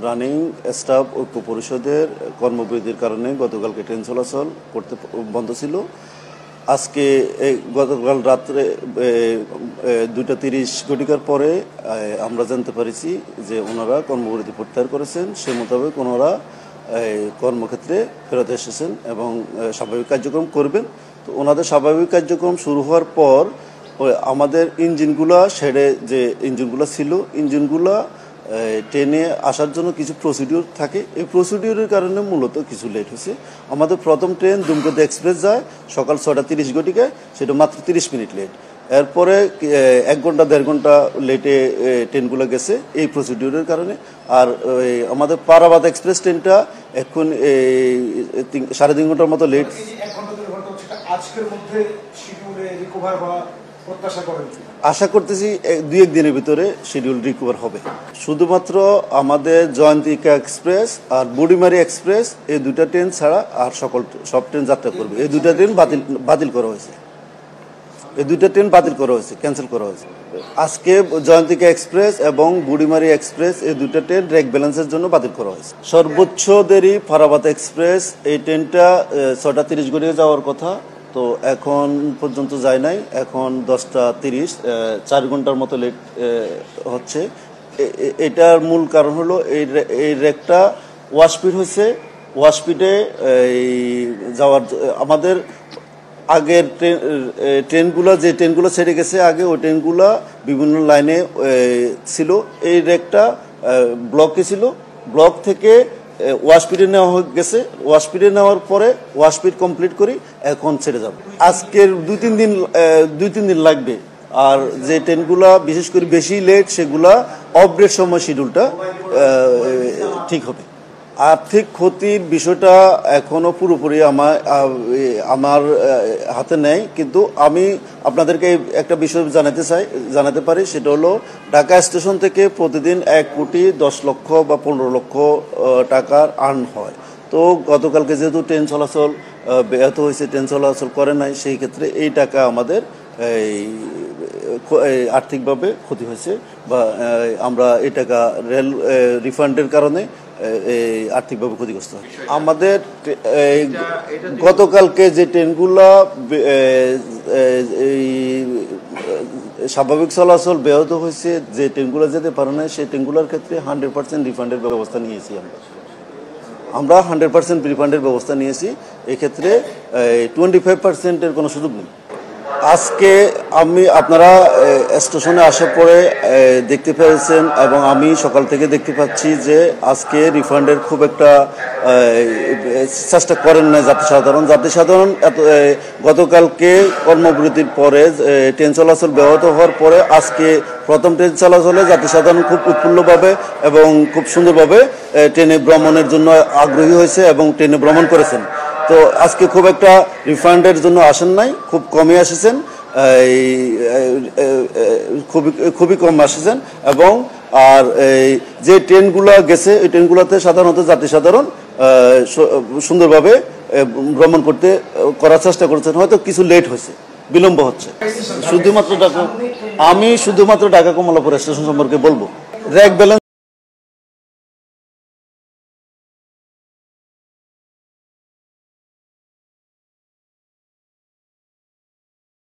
Running staff ঐক্য পরিষদের কর্মবিরতির কারণে গতকালকে ট্রেন চলাচল করতে বন্ধ ছিল। আজকে গতকাল রাত্রে 2:30 ঘটিকার পরে আমরা জানতে পারছি যে ওনারা কর্মবিরতি প্রত্যাহার করেছেন। সে মোতাবেক ওনারা কর্মক্ষেত্রে ফেরত এসেছেন এবং স্বাভাবিক কার্যক্রম করবেন। তো ওনাদের স্বাভাবিক কার্যক্রম শুরু হওয়ার পর আমাদের ইঞ্জিনগুলা শেডে যে ইঞ্জিনগুলো ছিল, ইঞ্জিনগুলা ট্রেনে আসার জন্য কিছু প্রসিডিউর থাকে। এই প্রসিডিউরের কারণে মূলত কিছু লেট হয়েছে। আমাদের প্রথম ট্রেন দুমকোদা এক্সপ্রেস যায় সকাল 6:30 ঘটিকায়, সেটা মাত্র 30 মিনিট লেট। এরপরে 1 ঘন্টা 1.5 ঘন্টা লেটে ট্রেনগুলো গেছে এই প্রসিডিউরের কারণে। আর আমাদের পারাবাদ এক্সপ্রেস ট্রেনটা এখন 3.5 ঘন্টার মতো লেট। আশা করতেছি 2-1 দিনের ভিতরে শিডিউল রিকভার হবে। শুধুমাত্র আমাদের জয়ন্তিকা এক্সপ্রেস আর বুড়িমারি এক্সপ্রেস এই 2টা ট্রেন ছাড়া আর সব ট্রেন যাত্রা করবে। এই 2টা ট্রেন বাতিল করা হয়েছে, ক্যান্সেল করা হয়েছে। আজকে জয়ন্তিকা এক্সপ্রেস এবং বুড়িমারি এক্সপ্রেস এই 2টা ট্রেন রেক ব্যালেন্সের জন্য বাতিল করা হয়েছে। সর্বোচ্চ দেরি ফারাবাদ এক্সপ্রেস, এই ট্রেনটা 6:30 ঘটিকা যাওয়ার কথা, তো এখন পর্যন্ত যায় নাই। এখন 10:30, 4 ঘন্টার মতো লেট হচ্ছে। এটার মূল কারণ হলো এই রেকটা ওয়াশপিড হয়েছে। ওয়াশপিডে যাওয়ার আমাদের আগের ট্রেনগুলো যে ট্রেনগুলো ছেড়ে গেছে আগে, ওই ট্রেনগুলো বিভিন্ন লাইনে ছিল। এই রেকটা ব্লকে ছিল, ব্লক থেকে ওয়াশপিডে নেওয়া হয়ে গেছে। ওয়াশপিডে নেওয়ার পরে ওয়াশপিড কমপ্লিট করি এখন ছেড়ে যাবে। আজকের 2-3 দিন লাগবে। আর যে ট্রেনগুলা বিশেষ করে বেশি লেট সেগুলা অফডেট সময় শিডিউলটা ঠিক হবে। আর্থিক ক্ষতির বিষয়টা এখনো পুরোপুরি আমার হাতে নেই, কিন্তু আমি আপনাদেরকে একটা বিষয় জানাতে পারি। সেটা হলো ঢাকা স্টেশন থেকে প্রতিদিন 1 কোটি 10 লক্ষ বা 15 লক্ষ টাকার আর্ন হয়। তো গতকালকে যেহেতু ট্রেন চলাচল ব্যাহত হয়েছে, ট্রেন চলাচল করে নাই, সেই ক্ষেত্রে এই টাকা আমাদের আর্থিকভাবে ক্ষতি হয়েছে বা আমরা এই টাকা রেল রিফান্ডের কারণে আর্থিকভাবে ক্ষতিগ্রস্ত হয়। আমাদের গতকালকে যে ট্রেনগুলো স্বাভাবিক চলাচল ব্যাহত হয়েছে, যে ট্রেনগুলো যেতে পারে না, সেই ট্রেনগুলোর ক্ষেত্রে 100% রিফান্ডের ব্যবস্থা নিয়েছি। আমরা 100% রিফান্ডের ব্যবস্থা নিয়েছি। এক্ষেত্রে 25%-এর কোনো সুযোগ নেই। আজকে আপনারা স্টেশনে আসার পরে দেখতে পেয়েছেন এবং আমি সকাল থেকে দেখতে পাচ্ছি যে আজকে রিফান্ডের খুব একটা চেষ্টা করেন না যাত্রী সাধারণ। গতকালকে কর্মবিরতির পরে ট্রেন চলাচল ব্যাহত হওয়ার পরে আজকে প্রথম ট্রেন চলাচলে যাত্রী সাধারণ খুব উৎফুল্লভাবে এবং খুব সুন্দরভাবে ট্রেনে ভ্রমণের জন্য আগ্রহী হয়েছে এবং ট্রেনে ভ্রমণ করেছেন। তো আজকে খুব একটা রিফান্ডের জন্য আসেন নাই, খুব কমই এসেছেন, খুবই কম এসেছেন। এবং আর যে ট্রেনগুলো গেছে ওই ট্রেনগুলোতে সাধারণত যাত্রী সাধারণ সুন্দরভাবে ভ্রমণ করার চেষ্টা করেছেন। হয়তো কিছু লেট হয়েছে, বিলম্ব হচ্ছে। শুধুমাত্র ঢাকা কমলাপুর স্টেশন সম্পর্কে বলবো, রেক ব্যালেন্স